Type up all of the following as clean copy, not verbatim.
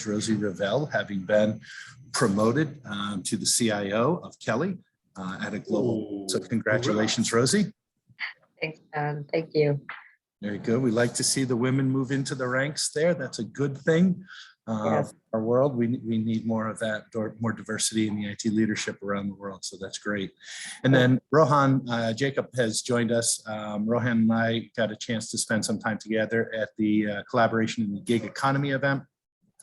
Rosie Ravel, having been promoted to the CIO of Kelly at a global. So congratulations, Rosie. Thanks, John. Thank you. Very good. We like to see the women move into the ranks there. That's a good thing. Yes. Our world, we need more of that, more diversity in the IT leadership around the world. So that's great. And then Rohan Jacob has joined us. Rohan and I got a chance to spend some time together at the Collaboration in the Gig Economy event.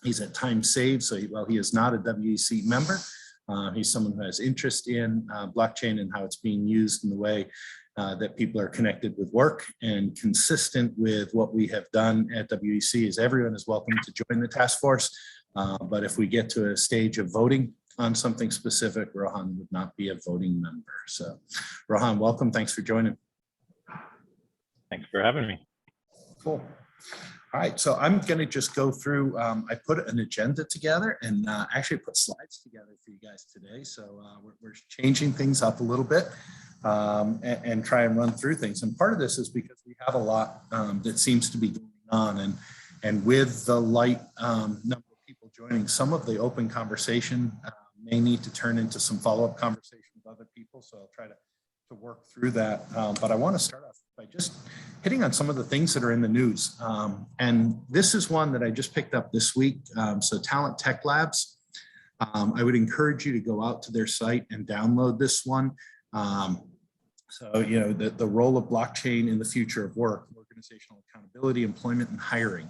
He's at Time Saved, so while he is not a WEC member, he's someone who has interest in blockchain and how it's being used in the way that people are connected with work, and consistent with what we have done at WEC is everyone is welcome to join the task force. But if we get to a stage of voting on something specific, Rohan would not be a voting member. So Rohan, welcome. Thanks for joining. Thanks for having me. Cool. All right, so I'm going to just go through, I put an agenda together and actually put slides together for you guys today. So we're changing things up a little bit and try and run through things. And part of this is because we have a lot that seems to be going on. And with the light number of people joining, some of the open conversation may need to turn into some follow-up conversation with other people. So I'll try to work through that. But I want to start off by just hitting on some of the things that are in the news. And this is one that I just picked up this week. So Talent Tech Labs, I would encourage you to go out to their site and download this one. So, you know, the role of blockchain in the future of work, organizational accountability, employment, and hiring.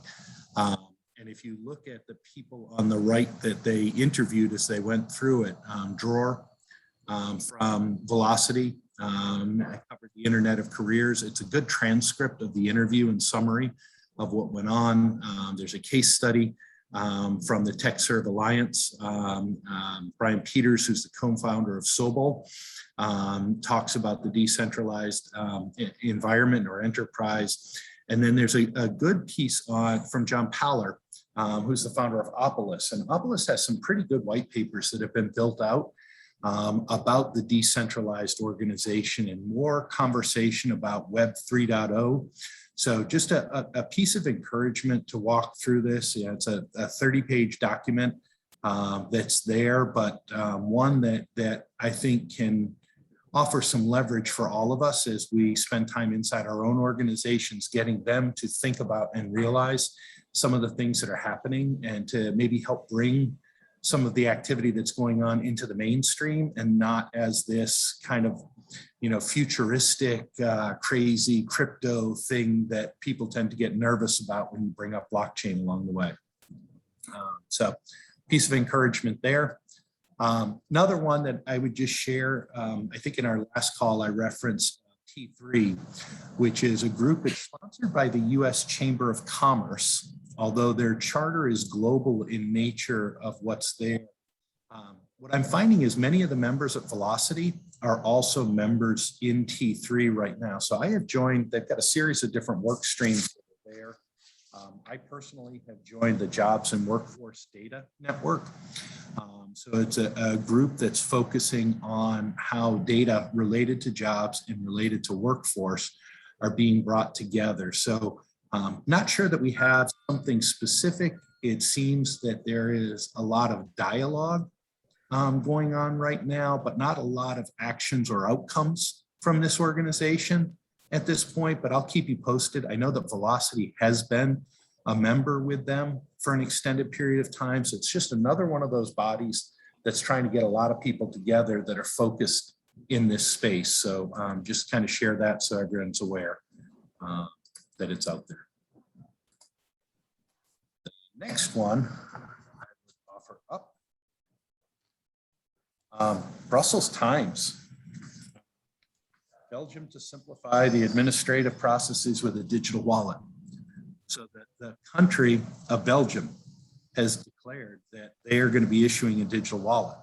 And if you look at the people on the right that they interviewed as they went through it, Dror from Velocity, I covered the Internet of Careers. It's a good transcript of the interview and summary of what went on. There's a case study from the TechServe Alliance. Brian Peters, who's the co-founder of Sobol, talks about the decentralized environment or enterprise. And then there's a good piece from John Paller, who's the founder of Opolis. And Opolis has some pretty good white papers that have been built out about the decentralized organization and more conversation about Web 3.0. So just a piece of encouragement to walk through this. Yeah, it's a 30-page document that's there, but one that I think can offer some leverage for all of us as we spend time inside our own organizations, getting them to think about and realize some of the things that are happening and to maybe help bring some of the activity that's going on into the mainstream and not as this kind of, you know, futuristic, crazy crypto thing that people tend to get nervous about when you bring up blockchain along the way. So piece of encouragement there. Another one that I would just share, I think in our last call I referenced T3, which is a group that's sponsored by the US Chamber of Commerce, although their charter is global in nature of what's there. What I'm finding is many of the members at Velocity are also members in T3 right now. So I have joined, they've got a series of different work streams that are there. I personally have joined the Jobs and Workforce Data Network. So it's a group that's focusing on how data related to jobs and related to workforce are being brought together. So not sure that we have something specific. It seems that there is a lot of dialogue going on right now, but not a lot of actions or outcomes from this organization at this point, but I'll keep you posted. I know that Velocity has been a member with them for an extended period of time. So it's just another one of those bodies that's trying to get a lot of people together that are focused in this space. So just kind of share that so everyone's aware that it's out there. The next one I would offer up. Brussels Times. Belgium to simplify the administrative processes with a digital wallet. So that the country of Belgium has declared that they are going to be issuing a digital wallet.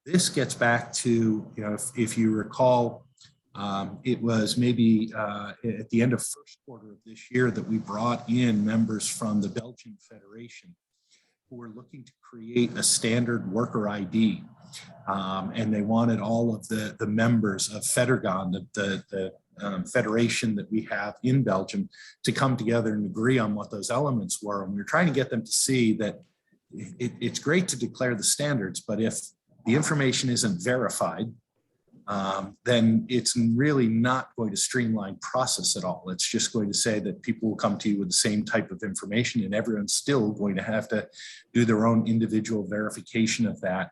This gets back to, you know, if you recall, it was maybe at the end of first quarter of this year that we brought in members from the Belgian Federation who were looking to create a standard worker ID. And they wanted all of the members of Federgon, the federation that we have in Belgium, to come together and agree on what those elements were. And we were trying to get them to see that it's great to declare the standards, but if the information isn't verified, then it's really not going to streamline process at all. It's just going to say that people will come to you with the same type of information, and everyone's still going to have to do their own individual verification of that.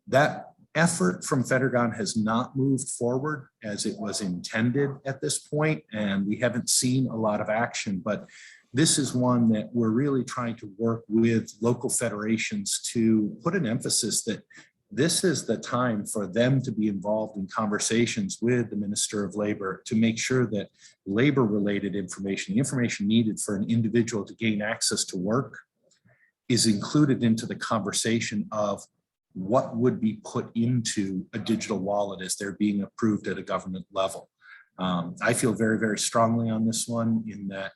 That effort from Federagon has not moved forward as it was intended at this point, and we haven't seen a lot of action, but this is one that we're really trying to work with local federations to put an emphasis that this is the time for them to be involved in conversations with the Minister of Labor to make sure that labor-related information, the information needed for an individual to gain access to work, is included into the conversation of what would be put into a digital wallet as they're being approved at a government level. I feel very, very strongly on this one in that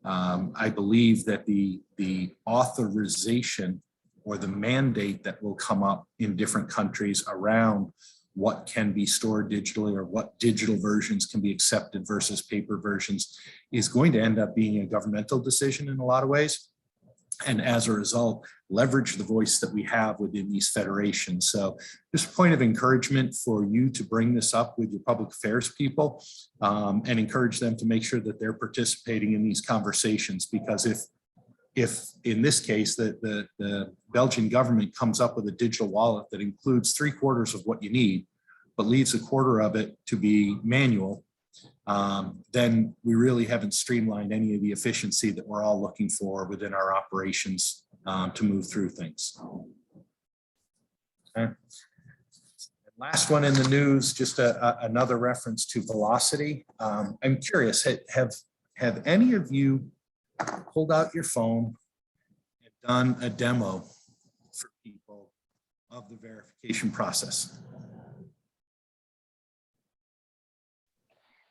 I believe that the authorization or the mandate that will come up in different countries around what can be stored digitally or what digital versions can be accepted versus paper versions is going to end up being a governmental decision in a lot of ways. And as a result, leverage the voice that we have within these federations. So just a point of encouragement for you to bring this up with your public affairs people and encourage them to make sure that they're participating in these conversations, because if in this case the Belgian government comes up with a digital wallet that includes 3/4 of what you need, but leaves 1/4 of it to be manual, then we really haven't streamlined any of the efficiency that we're all looking for within our operations to move through things. Okay. Last one in the news, just another reference to velocity. I'm curious, have any of you pulled out your phone and done a demo for people of the verification process?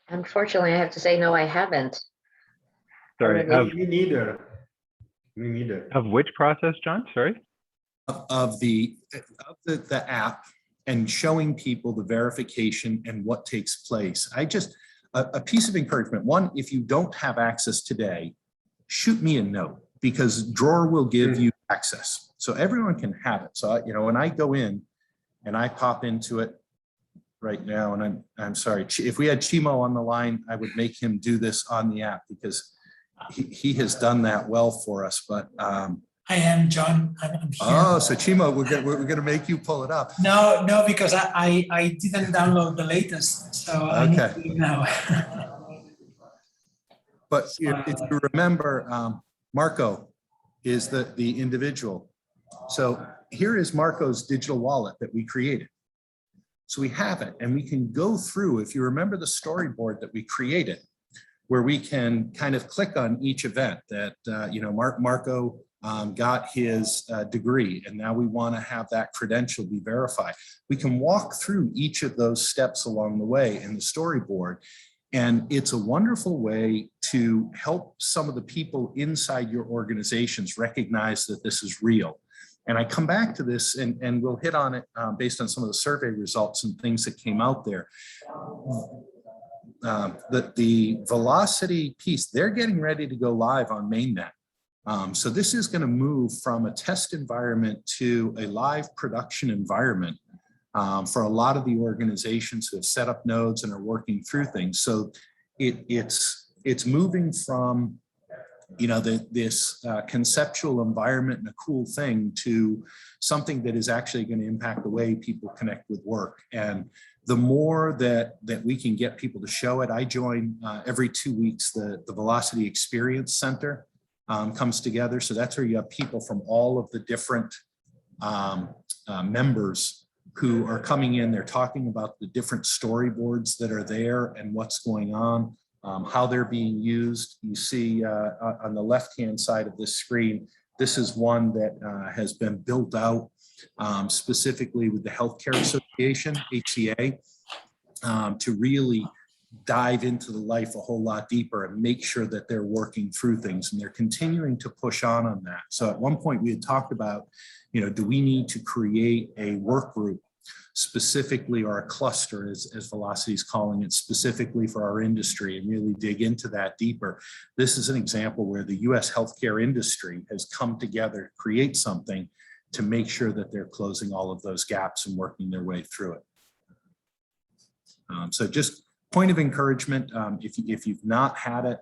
Unfortunately, I have to say, no, I haven't. Sorry, Really? Me neither. Me neither. of which process, John? Sorry. Of the app and showing people the verification and what takes place. A piece of encouragement. One, if you don't have access today, shoot me a note, because Drawer will give you access. So everyone can have it. So, when I go in and I pop into it right now, and I'm sorry, if we had Chimo on the line, I would make him do this on the app, because he has done that well for us. But I am John. I'm here. oh, so Chimo, we're gonna make you pull it up. No, because I didn't download the latest, so I need Okay. to do it now. But if you remember, Marco is the individual. So here is Marco's digital wallet that we created. So we have it, and we can go through, if you remember the storyboard that we created, where we can kind of click on each event that, Marco got his degree, and now we want to have that credential be verified. We can walk through each of those steps along the way in the storyboard. And it's a wonderful way to help some of the people inside your organizations recognize that this is real. And I come back to this, and we'll hit on it based on some of the survey results and things that came out there. The velocity piece, they're getting ready to go live on mainnet. So this is going to move from a test environment to a live production environment for a lot of the organizations who have set up nodes and are working through things. So it's moving from this conceptual environment and a cool thing to something that is actually going to impact the way people connect with work. And the more that we can get people to show it, I join every 2 weeks, the Velocity Experience Center comes together. So that's where you have people from all of the different members who are coming in. They're talking about the different storyboards that are there and what's going on, how they're being used. You see on the left-hand side of this screen, this is one that has been built out specifically with the Healthcare Association, HCA, to really dive into the life a whole lot deeper and make sure that they're working through things, and they're continuing to push on that. So at one point we had talked about, do we need to create a work group specifically, or a cluster as Velocity is calling it, specifically for our industry, and really dig into that deeper. This is an example where the US healthcare industry has come together to create something to make sure that they're closing all of those gaps and working their way through it. So just point of encouragement, if you've not had it,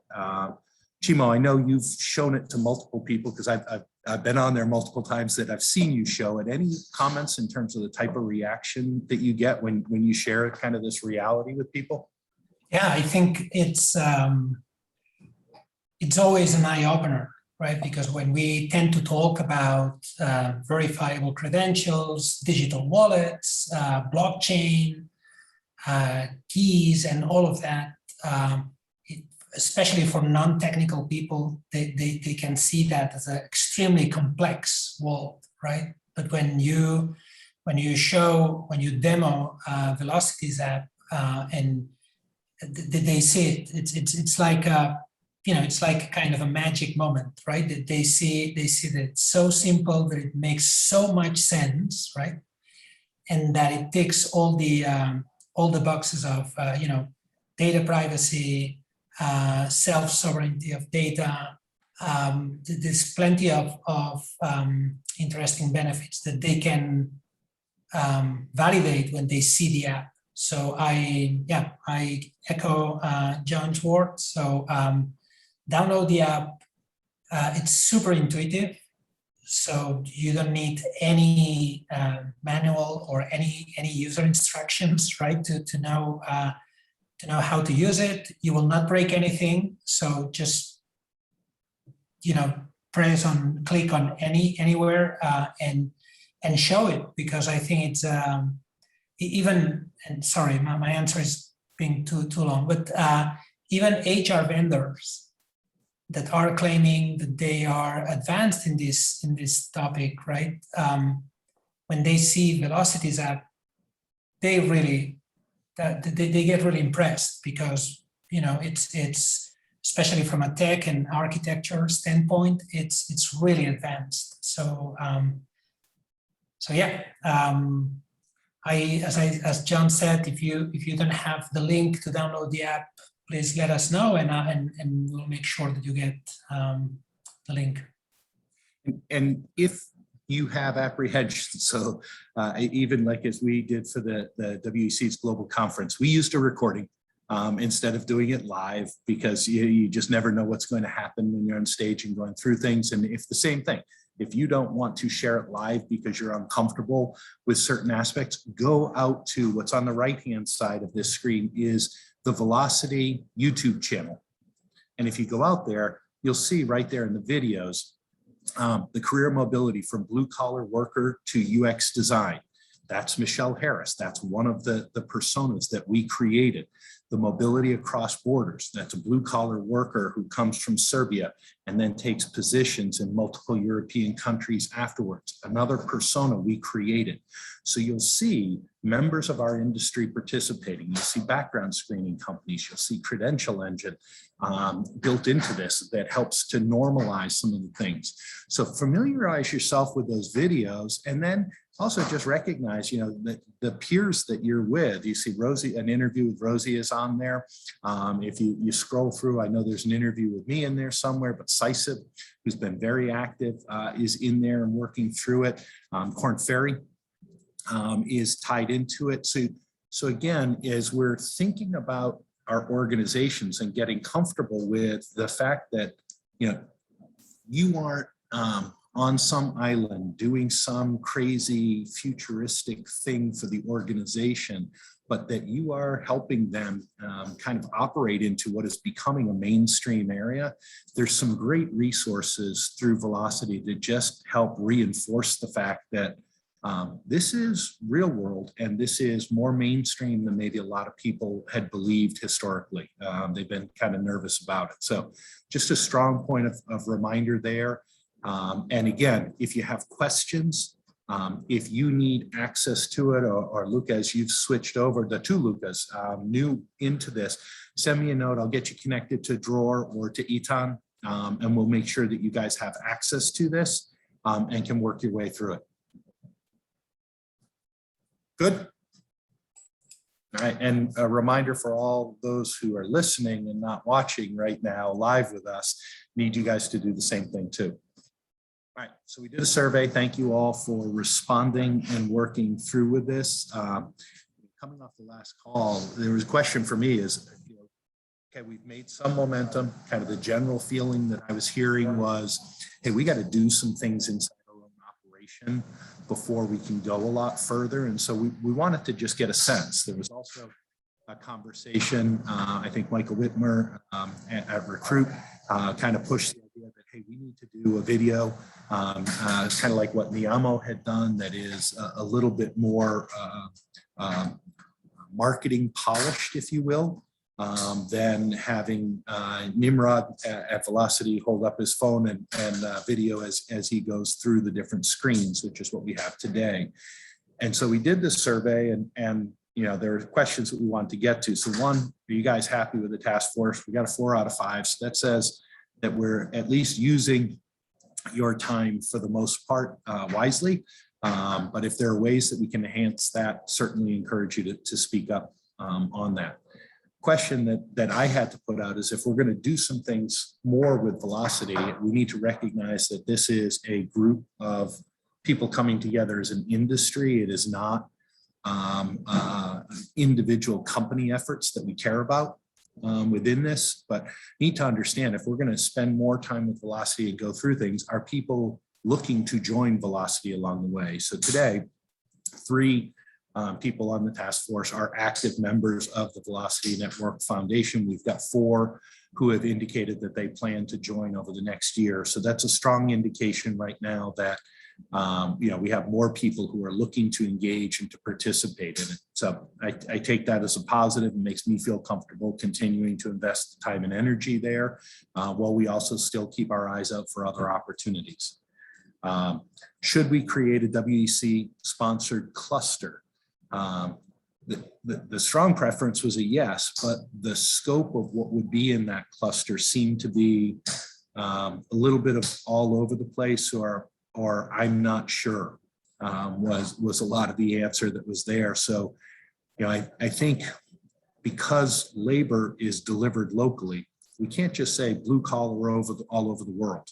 Chimo, I know you've shown it to multiple people because I've been on there multiple times that I've seen you show it. Any comments in terms of the type of reaction that you get when you share kind of this reality with people? Yeah, I think it's always an eye opener, right? Because when we tend to talk about verifiable credentials, digital wallets, blockchain, keys, and all of that, especially for non-technical people, they can see that as an extremely complex world, right? But when you demo Velocity's app and they see it, it's like it's like kind of a magic moment, right? That they see that it's so simple that it makes so much sense, right? And that it ticks all the boxes of data privacy, self-sovereignty of data. There's plenty of interesting benefits that they can validate when they see the app. So I echo John's words. So download the app. It's super intuitive. So you don't need any manual or any user instructions, right? To know how to use it. You will not break anything. So just click on anywhere and show it, because I think it's and sorry, my answer is being too long, but even HR vendors that are claiming that they are advanced in this topic, right? When they see Velocity's app, they get really impressed, because it's especially from a tech and architecture standpoint, it's really advanced. So yeah, as John said, if you don't have the link to download the app, please let us know, and we'll make sure that you get the link. And if you have apprehension, so even like as we did for the WEC's global conference, we used a recording instead of doing it live, because you just never know what's going to happen when you're on stage and going through things. And if the same thing, if you don't want to share it live because you're uncomfortable with certain aspects, go out to what's on the right-hand side of this screen is the Velocity YouTube channel. And if you go out there, you'll see right there in the videos, the career mobility from blue collar worker to UX design. That's Michelle Harris. That's one of the personas that we created. The mobility across borders. That's a blue collar worker who comes from Serbia and then takes positions in multiple European countries afterwards. Another persona we created. So you'll see members of our industry participating. You'll see background screening companies. You'll see credential engine built into this that helps to normalize some of the things. So familiarize yourself with those videos, and then also just recognize, the peers that you're with. You see Rosie, an interview with Rosie is on there. If you scroll through, I know there's an interview with me in there somewhere, but Sisip, who's been very active, is in there and working through it. Korn Ferry is tied into it. So again, as we're thinking about our organizations and getting comfortable with the fact that, you aren't on some island doing some crazy futuristic thing for the organization, but that you are helping them kind of operate into what is becoming a mainstream area. There's some great resources through Velocity to just help reinforce the fact that this is real world, and this is more mainstream than maybe a lot of people had believed historically. They've been kind of nervous about it. So just a strong point of reminder there. And again, if you have questions, if you need access to it, or Lucas, you've switched over, the two Lucas, new into this, send me a note. I'll get you connected to Dror or to Etan, and we'll make sure that you guys have access to this and can work your way through it. Good. All right, and a reminder for all those who are listening and not watching right now live with us, need you guys to do the same thing too. All right, so we did a survey. Thank you all for responding and working through with this. Coming off the last call, there was a question for me is, okay, we've made some momentum. Kind of the general feeling that I was hearing was, hey, we got to do some things inside our own operation before we can go a lot further. And so we wanted to just get a sense. There was also a conversation, I think Michael Whitmer at Recruit kind of pushed the idea that, hey, we need to do a video, kind of like what Niamo had done, that is a little bit more marketing polished, if you will, than having Nimrod at Velocity hold up his phone and video as he goes through the different screens, which is what we have today. And so we did this survey, and there are questions that we wanted to get to. So one, are you guys happy with the task force? We got a 4 out of 5. So that says that we're at least using your time for the most part wisely. But if there are ways that we can enhance that, certainly encourage you to speak up on that. Question that I had to put out is, if we're going to do some things more with Velocity, we need to recognize that this is a group of people coming together as an industry. It is not individual company efforts that we care about within this, but need to understand, if we're going to spend more time with Velocity and go through things, are people looking to join Velocity along the way? So today, 3 people on the task force are active members of the Velocity Network Foundation. We've got 4 who have indicated that they plan to join over the next year. So that's a strong indication right now that we have more people who are looking to engage and to participate in it. So I take that as a positive and makes me feel comfortable continuing to invest time and energy there, while we also still keep our eyes out for other opportunities. Should we create a WEC sponsored cluster? The strong preference was a yes, but the scope of what would be in that cluster seemed to be a little bit of all over the place, or I'm not sure, was a lot of the answer that was there. So, I think because labor is delivered locally, we can't just say blue collar all over the world,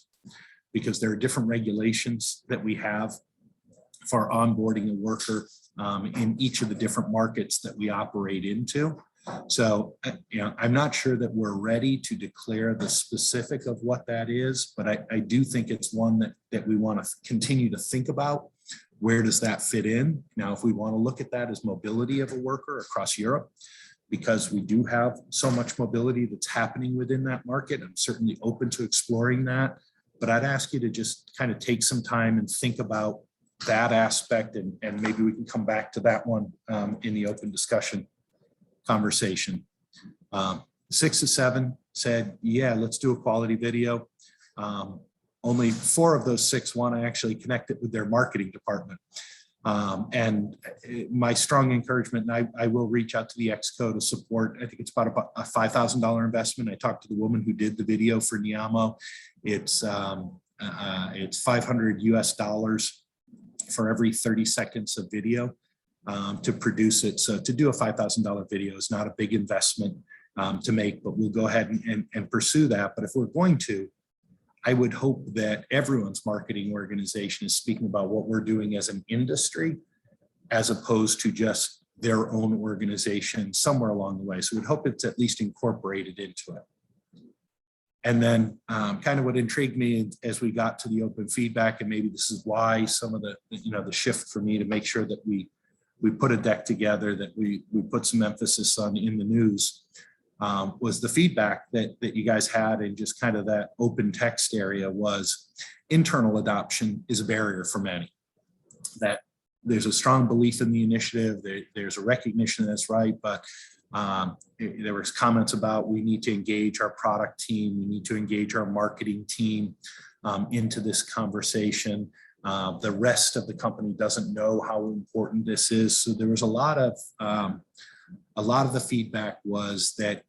because there are different regulations that we have for onboarding a worker in each of the different markets that we operate into. So, I'm not sure that we're ready to declare the specific of what that is, but I do think it's one that we want to continue to think about. Where does that fit in? Now, if we want to look at that as mobility of a worker across Europe, because we do have so much mobility that's happening within that market, I'm certainly open to exploring that. But I'd ask you to just kind of take some time and think about that aspect, and maybe we can come back to that one in the open discussion conversation. 6 of 7 said, yeah, let's do a quality video. Only 4 of those 6 want to actually connect it with their marketing department. And my strong encouragement, and I will reach out to the Exco to support, I think it's about a $5,000 investment. I talked to the woman who did the video for Niamo. It's $500 US for every 30 seconds of video to produce it. So to do a $5,000 video is not a big investment to make, but we'll go ahead and pursue that. But if we're going to, I would hope that everyone's marketing organization is speaking about what we're doing as an industry, as opposed to just their own organization somewhere along the way. So we'd hope it's at least incorporated into it. And then kind of what intrigued me as we got to the open feedback, and maybe this is why some of the shift for me to make sure that we put a deck together, that we put some emphasis on in the news, was the feedback that you guys had in just kind of that open text area was internal adoption is a barrier for many. That there's a strong belief in the initiative, there's a recognition that's right, but there was comments about we need to engage our product team, we need to engage our marketing team into this conversation. The rest of the company doesn't know how important this is. So there was a lot of the feedback was that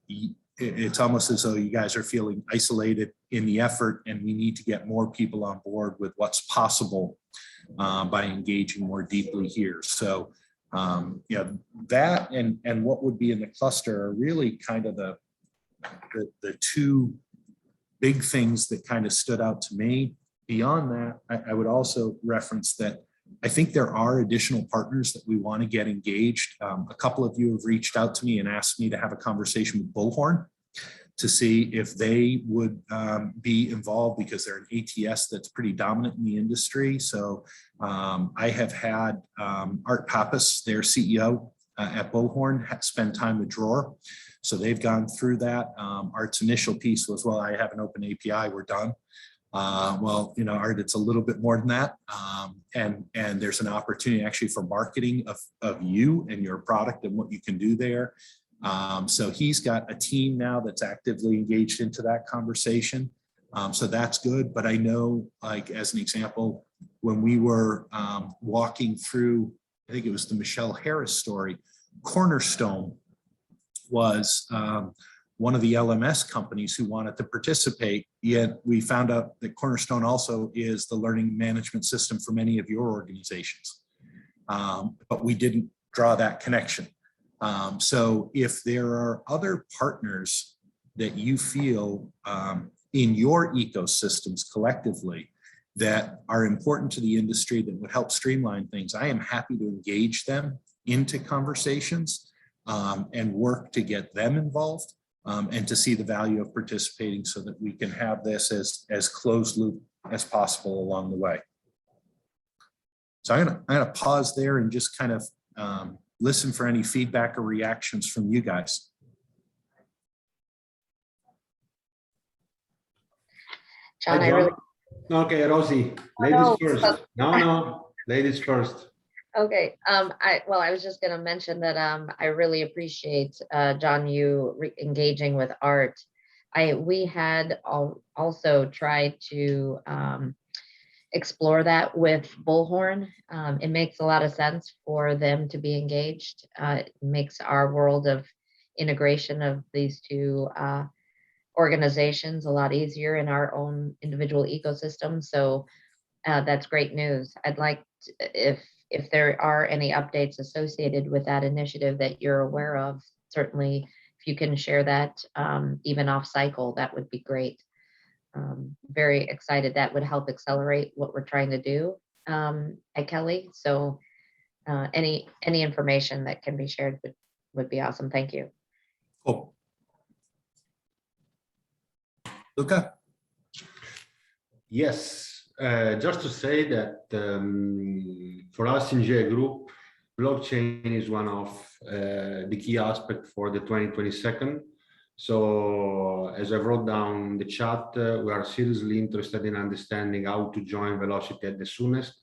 it's almost as though you guys are feeling isolated in the effort, and we need to get more people on board with what's possible by engaging more deeply here. So You know, that and what would be in the cluster are really kind of the two big things that kind of stood out to me. Beyond that, I would also reference that I think there are additional partners that we want to get engaged. A couple of you have reached out to me and asked me to have a conversation with Bullhorn to see if they would be involved, because they're an ATS that's pretty dominant in the industry. So I have had Art Pappas, their CEO at Bullhorn, spend time with Dror. So they've gone through that. Art's initial piece was, well, I have an open API, we're done. Well, you know, Art, it's a little bit more than that. And there's an opportunity actually for marketing of you and your product and what you can do there. So he's got a team now that's actively engaged into that conversation. So that's good. But I know, like, as an example, when we were walking through, I think it was the Michelle Harris story, Cornerstone was one of the LMS companies who wanted to participate, yet we found out that Cornerstone also is the learning management system for many of your organizations. But we didn't draw that connection. So if there are other partners that you feel in your ecosystems collectively that are important to the industry that would help streamline things, I am happy to engage them into conversations and work to get them involved. And to see the value of participating so that we can have this as closed loop as possible along the way. So I'm gonna pause there and just kind of listen for any feedback or reactions from you guys. John, Hi, I really, Okay, Rosie, ladies first. No, ladies first. okay. I was just gonna mention that I really appreciate John, you engaging with Art. We had also tried to explore that with Bullhorn. It makes a lot of sense for them to be engaged. It makes our world of integration of these two organizations a lot easier in our own individual ecosystem. So that's great news. I'd like if there are any updates associated with that initiative that you're aware of, certainly if you can share that even off cycle, that would be great. Very excited. That would help accelerate what we're trying to do at Kelly. So any information that can be shared would be awesome. Thank you. Cool. Luca? Yes, just to say that for us in GA Group, blockchain is one of the key aspects for the 2022. So as I wrote down the chat, we are seriously interested in understanding how to join Velocity at the soonest.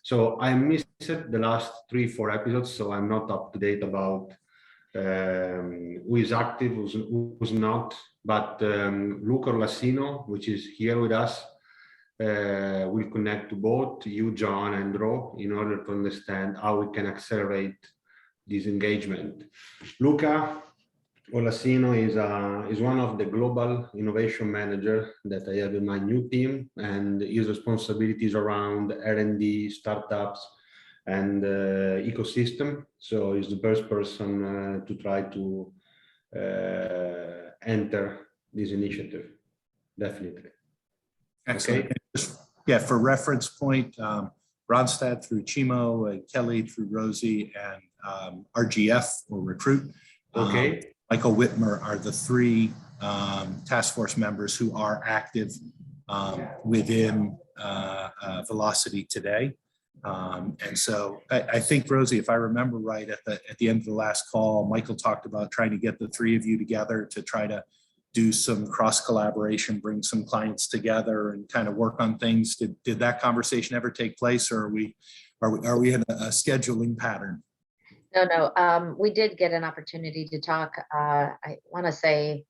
So I missed the last 3-4 episodes, so I'm not up to date about who is active, who's not. But Luca Lassino, which is here with us, will connect to both you, John, and Ro in order to understand how we can accelerate this engagement. Luca Olasino is one of the global innovation manager that I have in my new team, and his responsibilities around R&D, startups, and ecosystem. So he's the best person to try to enter this initiative, definitely. Excellent. Okay. Yeah, for reference point, Ronstadt through Chimo, Kelly through Rosie, and RGF or Recruit. Okay. Michael Whitmer are the 3 task force members who are active within Velocity today. And so I think, Rosie, if I remember right, at the end of the last call, Michael talked about trying to get the 3 of you together to try to do some cross collaboration, bring some clients together and kind of work on things. Did that conversation ever take place, or are we in a scheduling pattern? No, we did get an opportunity to talk. I want to say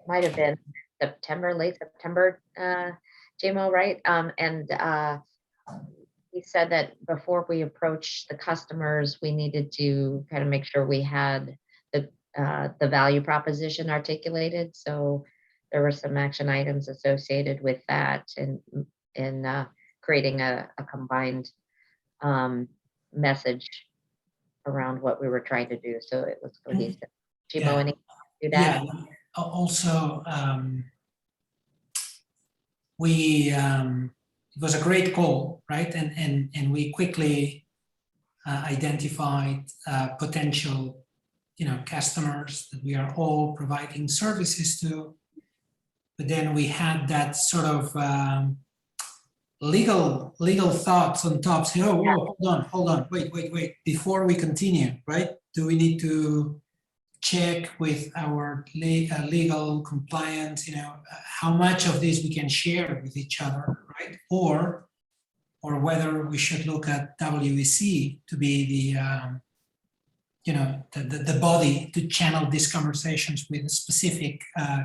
it might have been September, late September, JMO, right? And he said that before we approached the customers, we needed to kind of make sure we had the value proposition articulated. So there were some action items associated with that, and in creating a combined message around what we were trying to do. So it was cohesive. Chimo, Yeah. any do that? Yeah, also, it was a great call, right? And we quickly identified potential, customers that we are all providing services to. But then we had that sort of legal thoughts on top. Say, oh, whoa, hold on, wait. Before we continue, right? Do we need to check with our legal compliance, how much of this we can share with each other, right? Or whether we should look at WEC to be the body to channel these conversations with specific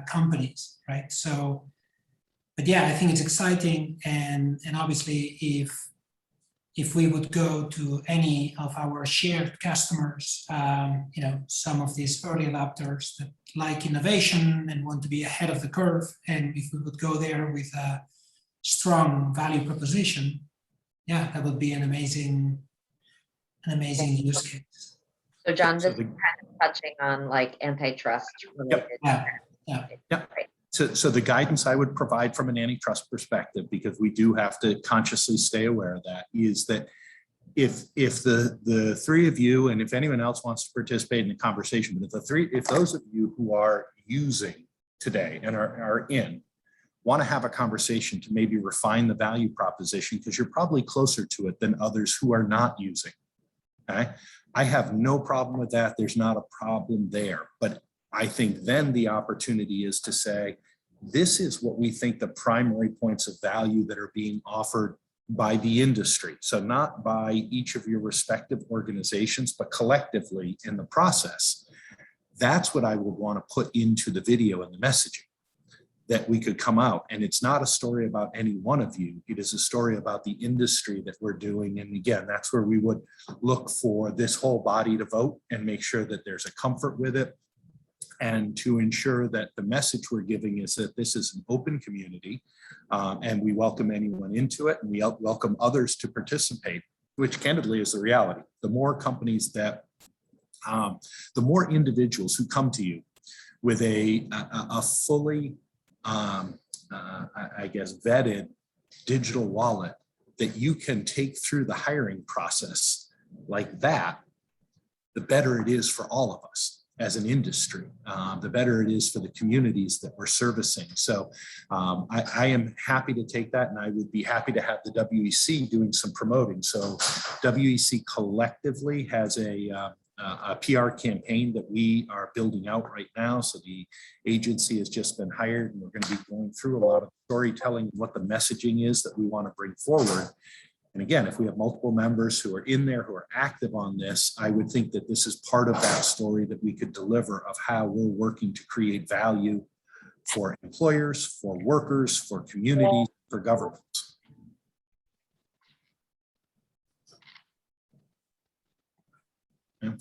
companies, right? So, but yeah, I think it's exciting, and obviously if we would go to any of our shared customers, some of these early adopters that like innovation and want to be ahead of the curve, and if we would go there with a strong value proposition, yeah, that would be an amazing use case. So John, So this is kind of touching on like antitrust related. Yeah. So the guidance I would provide from an antitrust perspective, because we do have to consciously stay aware of that, is that if the three of you, and if anyone else wants to participate in the conversation, but if those of you who are using today and are want to have a conversation to maybe refine the value proposition, because you're probably closer to it than others who are not using. Okay, I have no problem with that. There's not a problem there, but I think then the opportunity is to say, this is what we think the primary points of value that are being offered by the industry. So not by each of your respective organizations, but collectively in the process. That's what I would want to put into the video and the messaging that we could come out. And it's not a story about any one of you. It is a story about the industry that we're doing. And again, that's where we would look for this whole body to vote and make sure that there's a comfort with it, and to ensure that the message we're giving is that this is an open community, and we welcome anyone into it, and we welcome others to participate, which candidly is the reality. The more companies that, the more individuals who come to you with a fully, I guess, vetted digital wallet that you can take through the hiring process like that, the better it is for all of us as an industry, the better it is for the communities that we're servicing. So I am happy to take that, and I would be happy to have the WEC doing some promoting. So WEC collectively has a PR campaign that we are building out right now. So the agency has just been hired, and we're going to be going through a lot of storytelling, what the messaging is that we want to bring forward. And again, if we have multiple members who are in there, who are active on this, I would think that this is part of that story that we could deliver of how we're working to create value for employers, for workers, for communities, for governments. Yeah.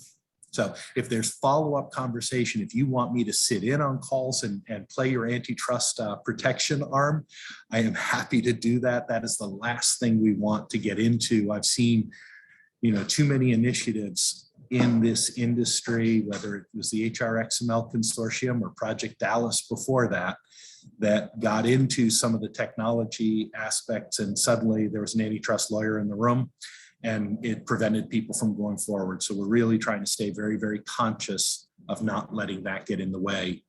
So if there's follow-up conversation, if you want me to sit in on calls and play your antitrust protection arm, I am happy to do that. That is the last thing we want to get into. I've seen, too many initiatives in this industry, whether it was the HRXML consortium or Project Dallas before that, that got into some of the technology aspects, and suddenly there was an antitrust lawyer in the room, and it prevented people from going forward. So we're really trying to stay very, very conscious of not letting that get in the way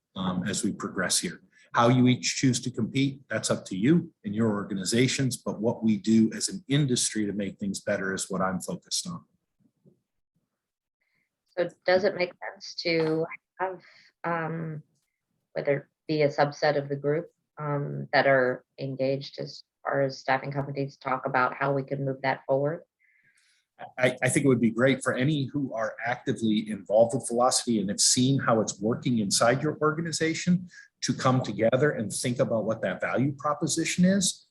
as we progress here. How you each choose to compete, that's up to you and your organizations, but what we do as an industry to make things better is what I'm focused on. So does it make sense to have, whether it be a subset of the group that are engaged as far as staffing companies, talk about how we can move that forward? I think it would be great for any who are actively involved with Velocity and have seen how it's working inside your organization to come together and think about what that value proposition is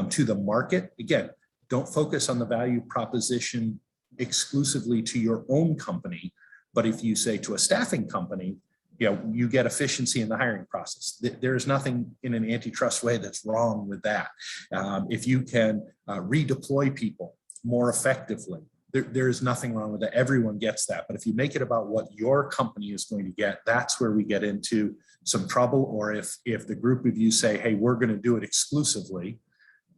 to the market. Again, don't focus on the value proposition exclusively to your own company, but if you say to a staffing company, you get efficiency in the hiring process. There's nothing in an antitrust way that's wrong with that. If you can redeploy people more effectively, there is nothing wrong with that. Everyone gets that. But if you make it about what your company is going to get, that's where we get into some trouble. Or if the group of you say, hey, we're going to do it exclusively,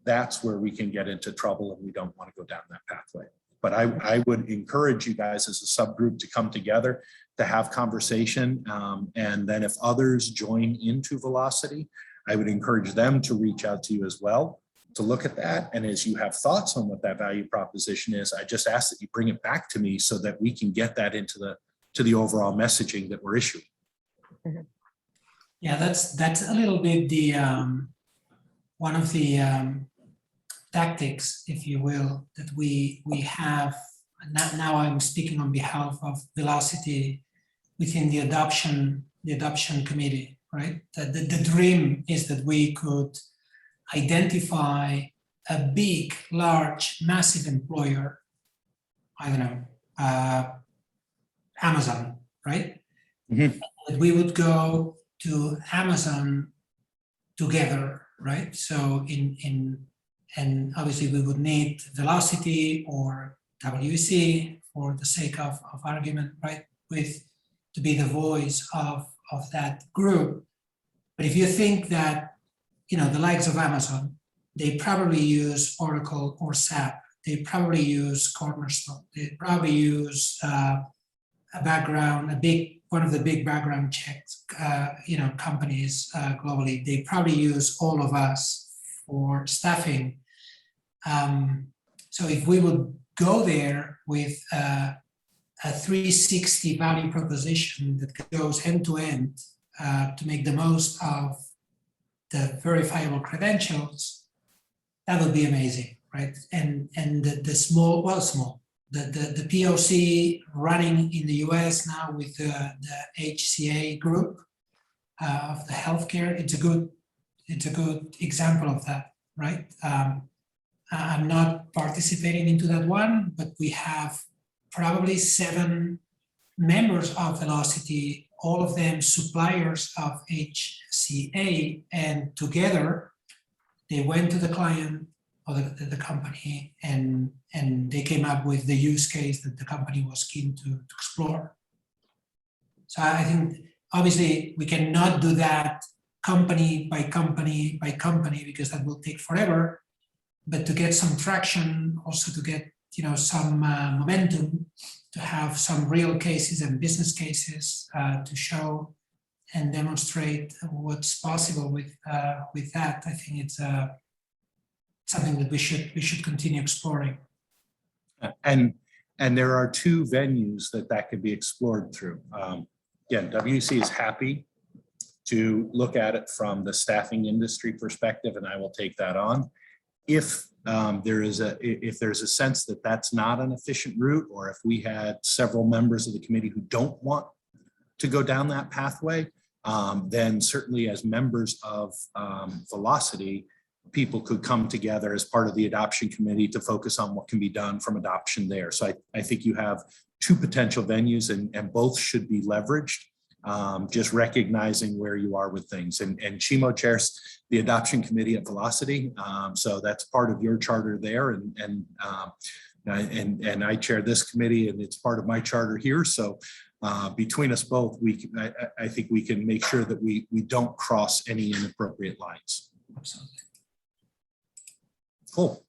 that's where we can get into trouble, and we don't want to go down that pathway. But I would encourage you guys as a subgroup to come together, to have conversation. And then if others join into Velocity, I would encourage them to reach out to you as well, to look at that. And as you have thoughts on what that value proposition is, I just ask that you bring it back to me so that we can get that into the overall messaging that we're issuing. Yeah, that's a little bit the one of the tactics, if you will, that we have. Now I'm speaking on behalf of Velocity within the adoption committee, right? The dream is that we could identify a big, large, massive employer, I don't know, Amazon, right? Mhm. That we would go to Amazon together, right? So and obviously we would need Velocity or WEC for the sake of argument, right? To be the voice of that group. But if you think that, the likes of Amazon, they probably use Oracle or SAP, they probably use Cornerstone, they probably use one of the big background checks, companies globally. They probably use all of us for staffing. So if we would go there with a 360 value proposition that goes end to end to make the most of the verifiable credentials, that would be amazing, right? And the POC running in the US now with the HCA group of the healthcare, it's a good example of that, right? I'm not participating into that one, but we have probably 7 members of Velocity, all of them suppliers of HCA, and together they went to the client or the company and they came up with the use case that the company was keen to explore. So I think obviously we cannot do that company by company by company because that will take forever, but to get some traction, also to get some momentum, to have some real cases and business cases to show and demonstrate what's possible with that. I think it's something that we should continue exploring. And there are 2 venues that could be explored through. Again, WC is happy to look at it from the staffing industry perspective, and I will take that on. If there's a sense that that's not an efficient route, or if we had several members of the committee who don't want to go down that pathway, then certainly as members of Velocity, people could come together as part of the adoption committee to focus on what can be done from adoption there. So I think you have 2 potential venues, and both should be leveraged. Just recognizing where you are with things. And Shimo chairs the adoption committee at Velocity. So that's part of your charter there. And I chair this committee, and it's part of my charter here. So between us both, I think we can make sure that we don't cross any inappropriate lines. Absolutely. Cool.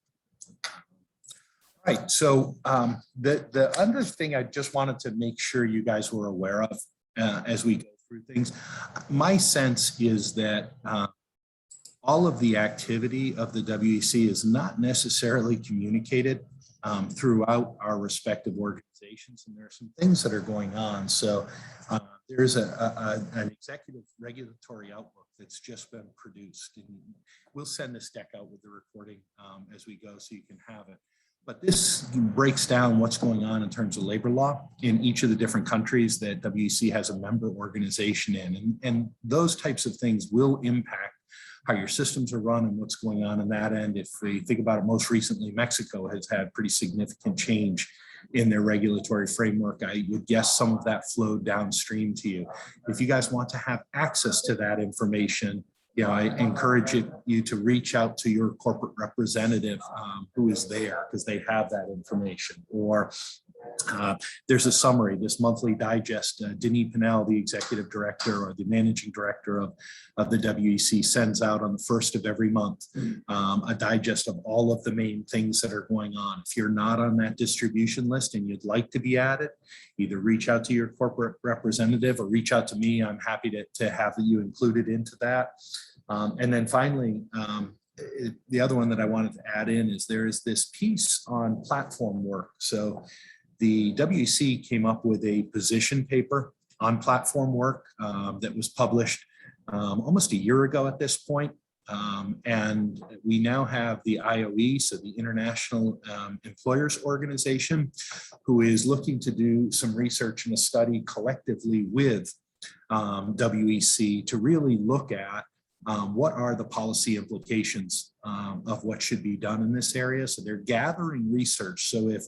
Right. So the other thing I just wanted to make sure you guys were aware of as we go through things, my sense is that all of the activity of the WEC is not necessarily communicated throughout our respective organizations, and there are some things that are going on. So there's an executive regulatory outlook that's just been produced, and we'll send this deck out with the recording as we go so you can have it. But this breaks down what's going on in terms of labor law in each of the different countries that WEC has a member organization in. And those types of things will impact how your systems are run and what's going on in that end. If we think about it, most recently, Mexico has had pretty significant change in their regulatory framework. I would guess some of that flowed downstream to you. If you guys want to have access to that information, I encourage you to reach out to your corporate representative who is there, because they have that information. Or there's a summary, this monthly digest. Denis Pinnell, the executive director or the managing director of the WEC, sends out on the first of every month a digest of all of the main things that are going on. If you're not on that distribution list and you'd like to be added, either reach out to your corporate representative or reach out to me. I'm happy to have you included into that. And then finally, the other one that I wanted to add in is there is this piece on platform work. So the WEC came up with a position paper on platform work that was published almost a year ago at this point. And we now have the IOE, so the International Employers Organization, who is looking to do some research and a study collectively with WEC to really look at what are the policy implications of what should be done in this area. So they're gathering research. So if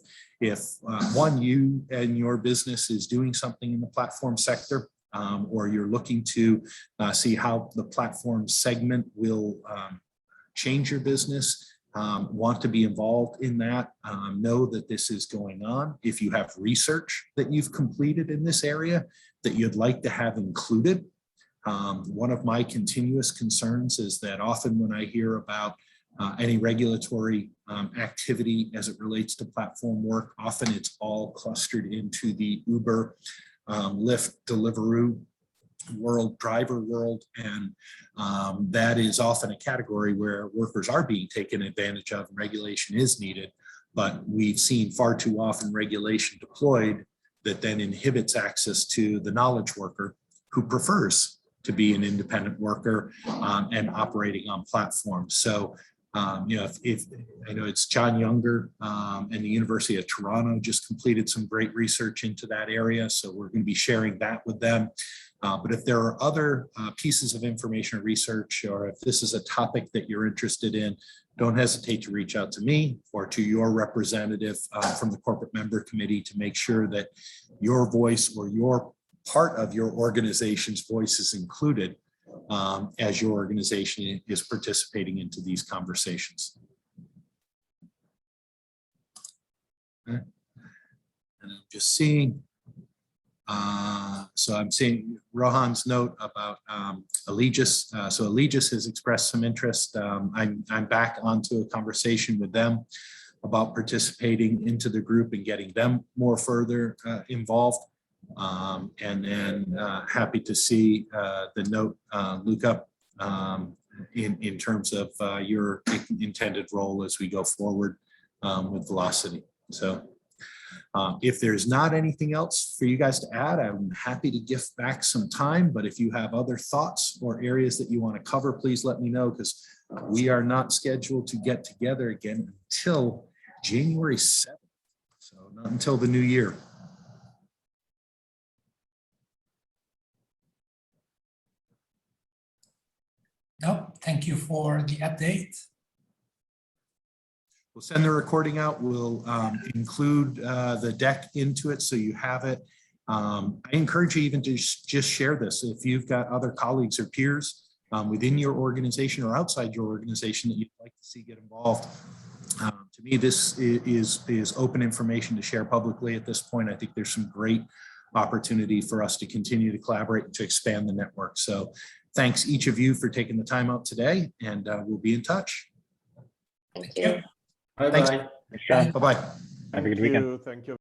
one, you and your business is doing something in the platform sector, or you're looking to see how the platform segment will change your business, want to be involved in that, know that this is going on. If you have research that you've completed in this area that you'd like to have included, one of my continuous concerns is that often when I hear about any regulatory activity as it relates to platform work, often it's all clustered into the Uber, Lyft, Deliveroo world, driver world, and that is often a category where workers are being taken advantage of and regulation is needed. But we've seen far too often regulation deployed that then inhibits access to the knowledge worker who prefers to be an independent worker and operating on platforms. So, if I know it's John Younger and the University of Toronto just completed some great research into that area. So we're going to be sharing that with them. But if there are other pieces of information or research, or if this is a topic that you're interested in, don't hesitate to reach out to me or to your representative from the corporate member committee to make sure that your voice or your part of your organization's voice is included as your organization is participating into these conversations. Okay. And I'm just seeing, so I'm seeing Rohan's note about Allegis. So Allegis has expressed some interest. I'm back onto a conversation with them about participating into the group and getting them more further involved. And then happy to see the note, Luca, in terms of your intended role as we go forward with Velocity. So if there's not anything else for you guys to add, I'm happy to gift back some time. But if you have other thoughts or areas that you want to cover, please let me know, because we are not scheduled to get together again until January 7th. So not until the new year. No, thank you for the update. We'll send the recording out. We'll include the deck into it so you have it. I encourage you even to just share this. If you've got other colleagues or peers within your organization or outside your organization that you'd like to see get involved. To me, this is open information to share publicly at this point. I think there's some great opportunity for us to continue to collaborate and to expand the network. So thanks each of you for taking the time out today, and we'll be in touch. Thank you. Bye-bye. Thanks, John. Bye-bye. Have a good weekend. Thank you.